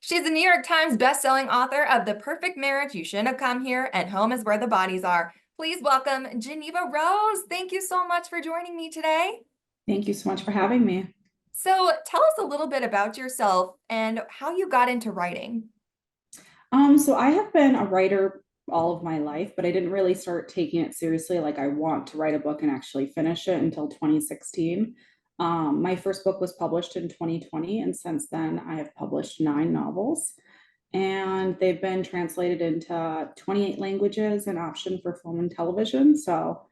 She's the New York Times bestselling author of The Perfect Marriage, You Shouldn't Have Come Here, and Home is Where the Bodies Are. Please welcome Geneva Rose. Thank you so much for joining me today. Thank you so much for having me. So tell us a little bit about yourself and how you got into writing. So I have been a writer all of my life, but I didn't really start taking it seriously. Like I want to write a book and actually finish it until 2016. My first book was published in 2020, and since then I have published 9 novels, and they've been translated into 28 languages and optioned for film and television. So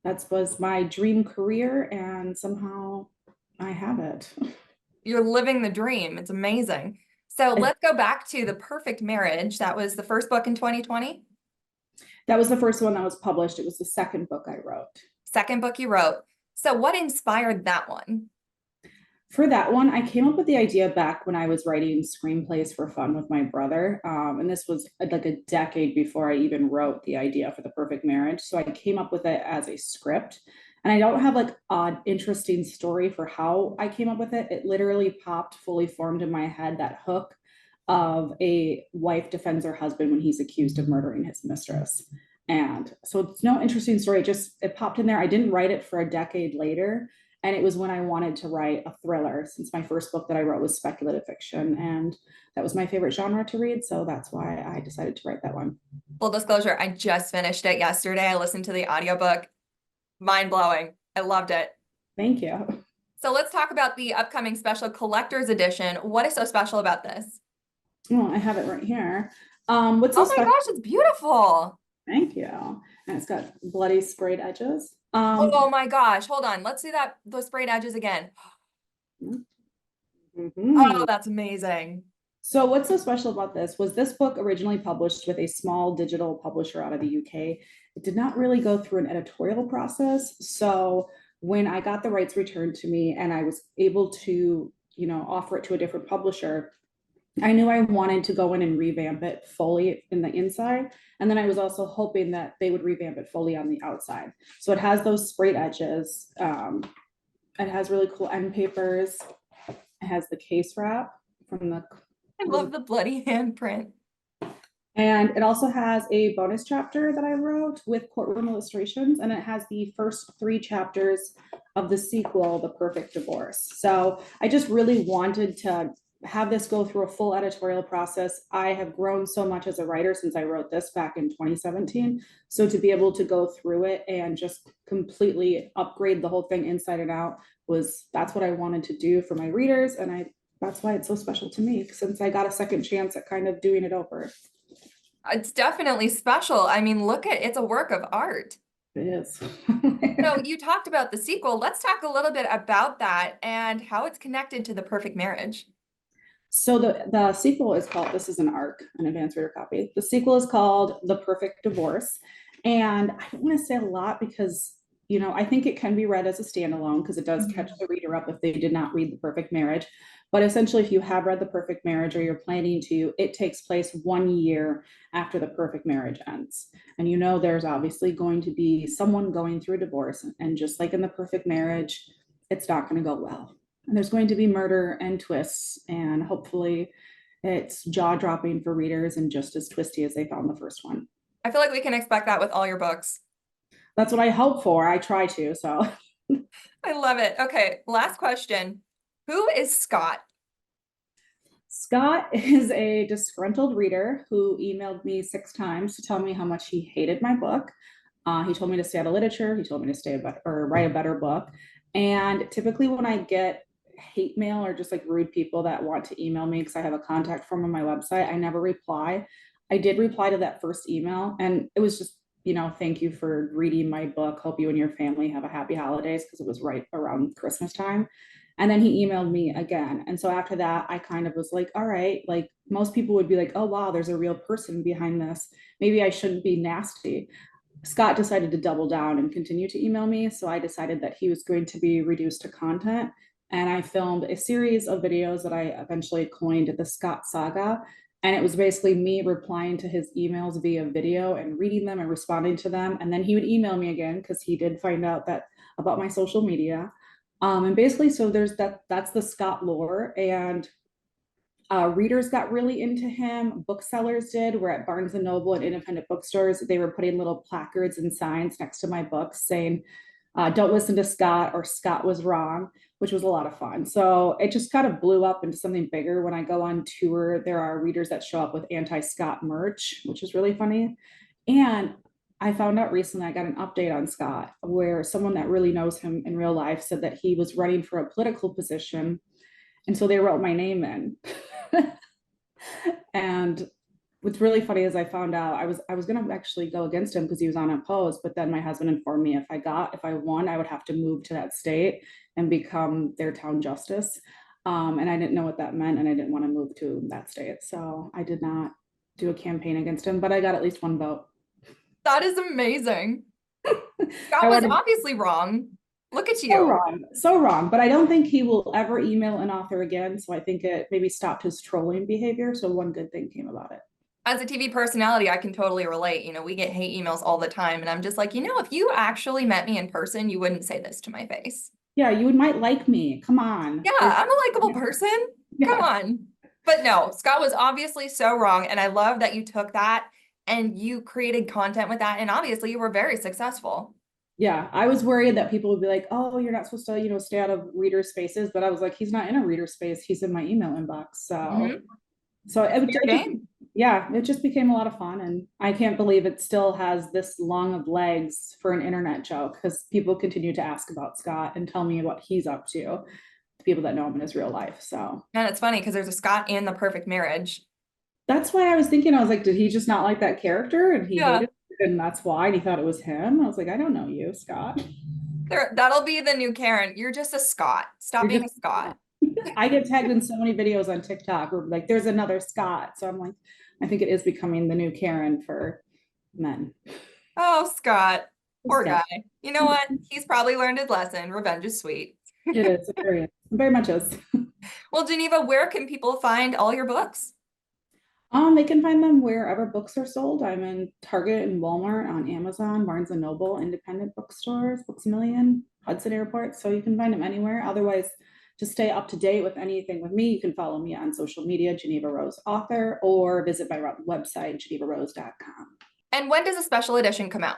that was my dream career, and somehow I have it. You're living the dream. It's amazing. So let's go back to The Perfect Marriage. That was the first book in 2020. That was the first one that was published. It was the second book I wrote. Second book you wrote. So what inspired that one? For that one, I came up with the idea back when I was writing screenplays for fun with my brother. And this was like a decade before I even wrote the idea for The Perfect Marriage. So I came up with it as a script. And I don't have like an interesting story for how I came up with it. It literally popped fully formed in my head, that hook of a wife defends her husband when he's accused of murdering his mistress. And so it's no interesting story. It popped in there. I didn't write it for a decade later. And it was when I wanted to write a thriller, since my first book that I wrote was speculative fiction. And that was my favorite genre to read. So that's why I decided to write that one. Full disclosure, I just finished it yesterday. I listened to the audiobook. Mind blowing. I loved it. Thank you. So let's talk about the upcoming special collector's edition. What is so special about this? Well, I have it right here. What's so Oh my special? gosh, it's beautiful. Thank you. And it's got bloody sprayed edges. Oh my gosh, hold on. Let's see those sprayed edges again. Oh, Mhm. that's amazing. So what's so special about this was this book originally published with a small digital publisher out of the UK. It did not really go through an editorial process. So when I got the rights returned to me and I was able to, offer it to a different publisher, I knew I wanted to go in and revamp it fully in the inside. And then I was also hoping that they would revamp it fully on the outside. So it has those sprayed edges. It has really cool end papers. It has the case wrap from the I love the bloody handprint. And it also has a bonus chapter that I wrote with courtroom illustrations, and it has the first 3 chapters of the sequel, The Perfect Divorce. So I just really wanted to have this go through a full editorial process. I have grown so much as a writer since I wrote this back in 2017. So to be able to go through it and just completely upgrade the whole thing inside and out that's what I wanted to do for my readers. And that's why it's so special to me, since I got a second chance at kind of doing it over. It's definitely special. I mean, look at it's a work of art. It is. So you talked about the sequel. Let's talk a little bit about that and how it's connected to The Perfect Marriage. So the sequel is called, this is an ARC, an advanced reader copy. The sequel is called The Perfect Divorce. And I don't want to say a lot because, I think it can be read as a standalone because it does catch the reader up if they did not read The Perfect Marriage. But essentially, if you have read The Perfect Marriage or you're planning to, it takes place 1 year after The Perfect Marriage ends. And there's obviously going to be someone going through a divorce. And just like in The Perfect Marriage, it's not going to go well. And there's going to be murder and twists, and hopefully it's jaw-dropping for readers and just as twisty as they found the first one. I feel like we can expect that with all your books. That's what I hope for. I try to, so. I love it. Okay, last question. Who is Scott? Scott is a disgruntled reader who emailed me 6 times to tell me how much he hated my book. He told me to stay out of literature. He told me to write a better book. And typically when I get hate mail or just like rude people that want to email me, because I have a contact form on my website, I never reply. I did reply to that first email, and it was just, thank you for reading my book. Hope you and your family have a happy holidays, because it was right around Christmas time. And then he emailed me again. And so after that, I kind of was like, all right, like most people would be like, oh, wow, there's a real person behind this. Maybe I shouldn't be nasty. Scott decided to double down and continue to email me. So I decided that he was going to be reduced to content. And I filmed a series of videos that I eventually coined the Scott Saga. And it was basically me replying to his emails via video and reading them and responding to them. And then he would email me again because he did find out that about my social media. And basically, so that's the Scott lore. And Readers got really into him. Booksellers did. We're at Barnes and Noble and independent bookstores. They were putting little placards and signs next to my books saying, don't listen to Scott, or Scott was wrong, which was a lot of fun. So it just kind of blew up into something bigger. When I go on tour, there are readers that show up with anti-Scott merch, which is really funny. And I found out recently, I got an update on Scott where someone that really knows him in real life said that he was running for a political position. And so they wrote my name in. And what's really funny is I found out I was gonna actually go against him because he was unopposed, but then my husband informed me if I won, I would have to move to that state and become their town justice. And I didn't know what that meant, and I didn't want to move to that state. So I did not do a campaign against him, but I got at least one vote. That is amazing. I Scott was wanted obviously wrong. Look at so you. wrong, so wrong. But I don't think he will ever email an author again. So I think it maybe stopped his trolling behavior. So one good thing came about it. As a TV personality, I can totally relate. We get hate emails all the time, and I'm just like, if you actually met me in person, you wouldn't say this to my face. Yeah, you might like me. Come on. Yeah, I'm a likable person. Come Yeah. on. But no, Scott was obviously so wrong, and I love that you took that and you created content with that, and obviously you were very successful. Yeah, I was worried that people would be like, "Oh, you're not supposed to, stay out of reader spaces." But I was like, "He's not in a reader space. He's in my email inbox." So, Hmm. so it, Fair it just, game. yeah, it just became a lot of fun, and I can't believe it still has this long of legs for an internet joke because people continue to ask about Scott and tell me what he's up to. People that know him in his real life. So And it's funny because there's a Scott in The Perfect Marriage. that's why I was thinking, I was like, did he just not like that character and he Yeah. hated it, and that's why, and he thought it was him? I was like, I don't know you, Scott. That'll be the new Karen. You're just a Scott. Stop You're being a just Scott. I get tagged in so many videos on TikTok where like there's another Scott. So I'm like, I think it is becoming the new Karen for men. Oh, Scott. Poor guy. Scott. You know what? He's probably learned his lesson. Revenge is sweet. It is very much is. Well, Geneva, where can people find all your books? They can find them wherever books are sold. I'm in Target and Walmart, on Amazon, Barnes and Noble, independent bookstores, Books a Million, Hudson Airport. So you can find them anywhere. Otherwise, to stay up to date with anything with me, you can follow me on social media, Geneva Rose Author, or visit my website, genevarose.com. And when does a special edition come out?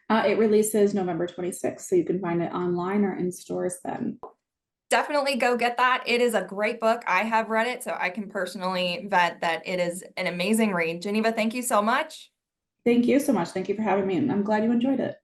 It releases November 26th, so you can find it online or in stores then. Definitely go get that. It is a great book. I have read it, so I can personally vet that it is an amazing read. Geneva, thank you so much. Thank you so much. Thank you for having me, and I'm glad you enjoyed it.